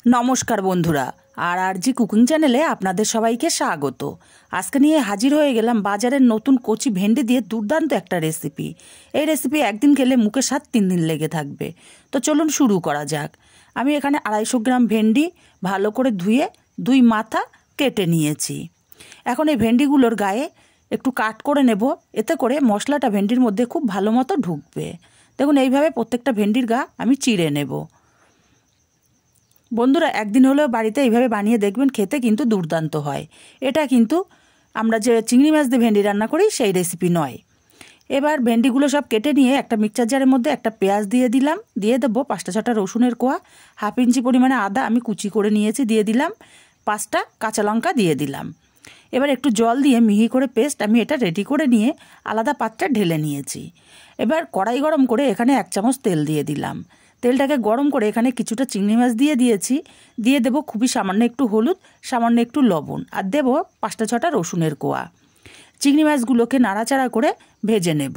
নমস্কার বন্ধুরা, আর জি কুকিং চ্যানেলে আপনাদের সবাইকে স্বাগত। আজকে নিয়ে হাজির হয়ে গেলাম বাজারের নতুন কচি ভেন্ডি দিয়ে দুর্দান্ত একটা রেসিপি। এই রেসিপি একদিন খেলে মুখে স্বাদ 3 দিন লেগে থাকবে। তো চলুন শুরু করা যাক। আমি এখানে 250 গ্রাম ভেন্ডি ভালো করে ধুয়ে 2 মাথা কেটে নিয়েছি। এখন এই ভেন্ডিগুলোর গায়ে একটু কাট করে নেব, এতে করে মশলাটা ভেন্ডির মধ্যে খুব ভালো মতো ঢুকবে। দেখুন এইভাবে প্রত্যেকটা ভেন্ডির গা আমি চিড়ে নেব। বন্ধুরা একদিন হলেও বাড়িতে এইভাবে বানিয়ে দেখবেন, খেতে কিন্তু দুর্দান্ত হয়। এটা কিন্তু আমরা যে চিংড়ি মাছ দিয়ে ভেন্ডি রান্না করি সেই রেসিপি নয়। এবার ভেন্ডিগুলো সব কেটে নিয়ে একটা মিক্সচার জারের মধ্যে একটা পেঁয়াজ দিয়ে দিলাম, দিয়ে দেবো 5টা-6টা রসুনের কোয়া, হাফ ইঞ্চি পরিমাণে আদা আমি কুচি করে নিয়েছি দিয়ে দিলাম, 5টা কাঁচা লঙ্কা দিয়ে দিলাম। এবার একটু জল দিয়ে মিহি করে পেস্ট আমি এটা রেডি করে নিয়ে আলাদা পাত্রে ঢেলে নিয়েছি। এবার কড়াই গরম করে এখানে 1 চামচ তেল দিয়ে দিলাম। তেলটাকে গরম করে এখানে কিছুটা চিংড়ি মাছ দিয়ে দিয়েছি, দিয়ে দেবো খুবই সামান্য একটু হলুদ, সামান্য একটু লবণ, আর দেবো 5টা-6টা রসুনের কোয়া। চিংড়ি মাছগুলোকে নাড়াচাড়া করে ভেজে নেব।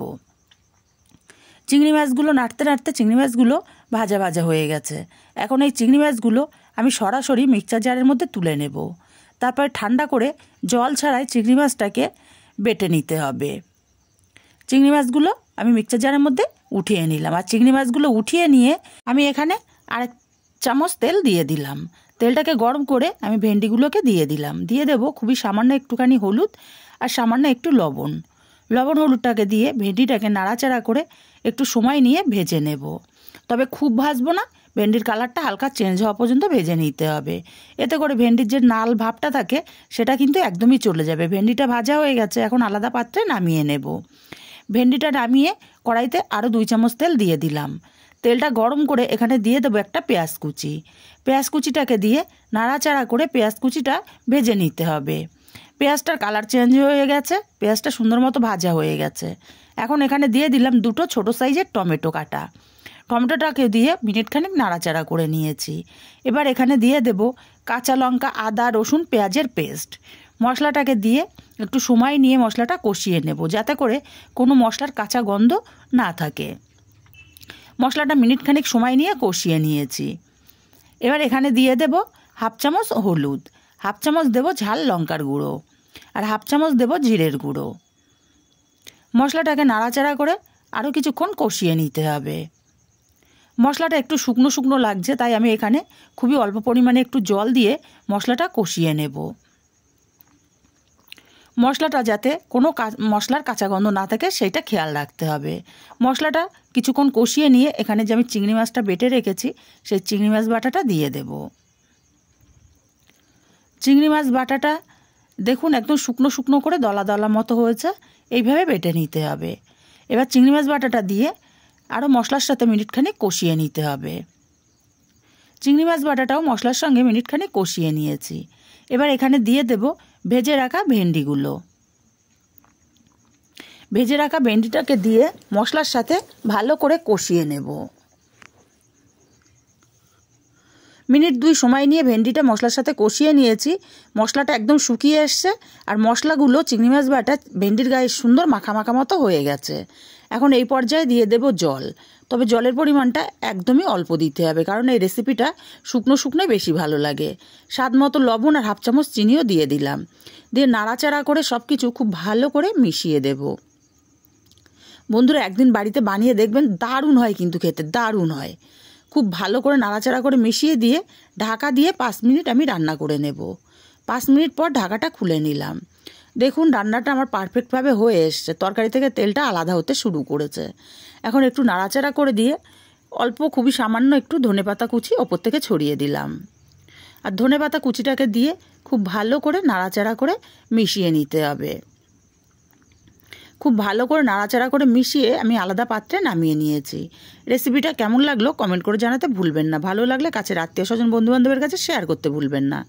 চিংড়ি মাছগুলো নাড়তে নাড়তে চিংড়ি মাছগুলো ভাজা ভাজা হয়ে গেছে। এখন এই চিংড়ি মাছগুলো আমি সরাসরি মিক্সচার জারের মধ্যে তুলে নেব। তারপরে ঠান্ডা করে জল ছাড়াই চিংড়ি মাছটাকে বেটে নিতে হবে। চিংড়ি মাছগুলো আমি মিক্সচার জারের মধ্যে উঠিয়ে নিলাম, আর চিংড়ি মাছগুলো উঠিয়ে নিয়ে আমি এখানে 1 চামচ তেল দিয়ে দিলাম। তেলটাকে গরম করে আমি ভেন্ডিগুলোকে দিয়ে দিলাম, দিয়ে দেবো খুবই সামান্য একটুখানি হলুদ আর সামান্য একটু লবণ। লবণ হলুদটাকে দিয়ে ভেন্ডিটাকে নাড়াচাড়া করে একটু সময় নিয়ে ভেজে নেব। তবে খুব ভাজবো না, ভেন্ডির কালারটা হালকা চেঞ্জ হওয়া পর্যন্ত ভেজে নিতে হবে। এতে করে ভেন্ডির যে নাল ভাবটা থাকে সেটা কিন্তু একদমই চলে যাবে। ভেন্ডিটা ভাজা হয়ে গেছে, এখন আলাদা পাত্রে নামিয়ে নেব। ভেন্ডিটা নামিয়ে কড়াইতে আরও 2 চামচ তেল দিয়ে দিলাম। তেলটা গরম করে এখানে দিয়ে দেবো একটা পেঁয়াজ কুচি। পেঁয়াজ কুচিটাকে দিয়ে নাড়াচাড়া করে পেঁয়াজ কুচিটা ভেজে নিতে হবে। পেঁয়াজটার কালার চেঞ্জ হয়ে গেছে, পেঁয়াজটা সুন্দর মতো ভাজা হয়ে গেছে। এখন এখানে দিয়ে দিলাম 2টো ছোটো সাইজের টমেটো কাটা। টমেটোটাকে দিয়ে মিনিটখানেক নাড়াচাড়া করে নিয়েছি। এবার এখানে দিয়ে দেব কাঁচা লঙ্কা, আদা, রসুন, পেঁয়াজের পেস্ট। মশলাটাকে দিয়ে একটু সময় নিয়ে মশলাটা কষিয়ে নেব, যাতে করে কোনো মশলার কাঁচা গন্ধ না থাকে। মশলাটা মিনিটখানেক সময় নিয়ে কষিয়ে নিয়েছি। এবার এখানে দিয়ে দেব 1/2 চামচ হলুদ, 1/2 চামচ দেব ঝাল লঙ্কার গুঁড়ো, আর 1/2 চামচ দেব জিরের গুঁড়ো। মশলাটাকে নাড়াচাড়া করে আরও কিছুক্ষণ কষিয়ে নিতে হবে। মশলাটা একটু শুকনো শুকনো লাগছে, তাই আমি এখানে খুবই অল্প পরিমাণে একটু জল দিয়ে মশলাটা কষিয়ে নেব। মশলাটা যাতে কোনো মশলার কাঁচা গন্ধ না থাকে সেইটা খেয়াল রাখতে হবে। মশলাটা কিছুক্ষণ কষিয়ে নিয়ে এখানে যে আমি চিংড়ি মাছটা বেটে রেখেছি সেই চিংড়ি মাছ বাটাটা দিয়ে দেব। চিংড়ি মাছ বাটাটা দেখুন একদম শুকনো শুকনো করে দলা দলা মতো হয়েছে, এইভাবে বেটে নিতে হবে। এবার চিংড়ি মাছ বাটাটা দিয়ে আরও মশলার সাথে মিনিটখানেক কষিয়ে নিতে হবে। চিংড়ি মাছ বাটাটাও মশলার সঙ্গে মিনিটখানেক কষিয়ে নিয়েছি। এবার এখানে দিয়ে দেব ভেজে রাখা ভেন্ডিগুলো। ভেজে রাখা ভেন্ডিটাকে দিয়ে মশলার সাথে ভালো করে কষিয়ে নেব। মিনিট 2 সময় নিয়ে ভেন্ডিটা মশলার সাথে কষিয়ে নিয়েছি। মশলাটা একদম শুকিয়ে এসছে, আর মশলাগুলো চিংড়ি মাছ বাটা ভেন্ডির গায়ে সুন্দর মাখা মাখা মতো হয়ে গেছে। এখন এই পর্যায়ে দিয়ে দেব জল, তবে জলের পরিমাণটা একদমই অল্প দিতে হবে, কারণ এই রেসিপিটা শুকনো শুকনোই বেশি ভালো লাগে। স্বাদ মতো লবণ আর 1/2 চামচ চিনিও দিয়ে দিলাম, দিয়ে নাড়াচাড়া করে সব কিছু খুব ভালো করে মিশিয়ে দেব। বন্ধুরা একদিন বাড়িতে বানিয়ে দেখবেন, দারুণ হয় কিন্তু খেতে, দারুণ হয়। খুব ভালো করে নাড়াচাড়া করে মিশিয়ে দিয়ে ঢাকা দিয়ে 5 মিনিট আমি রান্না করে নেব। 5 মিনিট পর ঢাকাটা খুলে নিলাম। দেখুন রান্নাটা আমার পারফেক্টভাবে হয়ে এসছে, তরকারি থেকে তেলটা আলাদা হতে শুরু করেছে। এখন একটু নাড়াচাড়া করে দিয়ে অল্প খুবই সামান্য একটু ধনেপাতা কুচি ওপর থেকে ছড়িয়ে দিলাম, আর ধনেপাতা কুচিটাকে দিয়ে খুব ভালো করে নাড়াচাড়া করে মিশিয়ে নিতে হবে। খুব ভালো করে নাড়াচাড়া করে মিশিয়ে আমি আলাদা পাত্রে নামিয়ে নিয়েছি। রেসিপিটা কেমন লাগলো কমেন্ট করে জানাতে ভুলবেন না। ভালো লাগলে কাছের আত্মীয় স্বজন বন্ধুবান্ধবের কাছে শেয়ার করতে ভুলবেন না।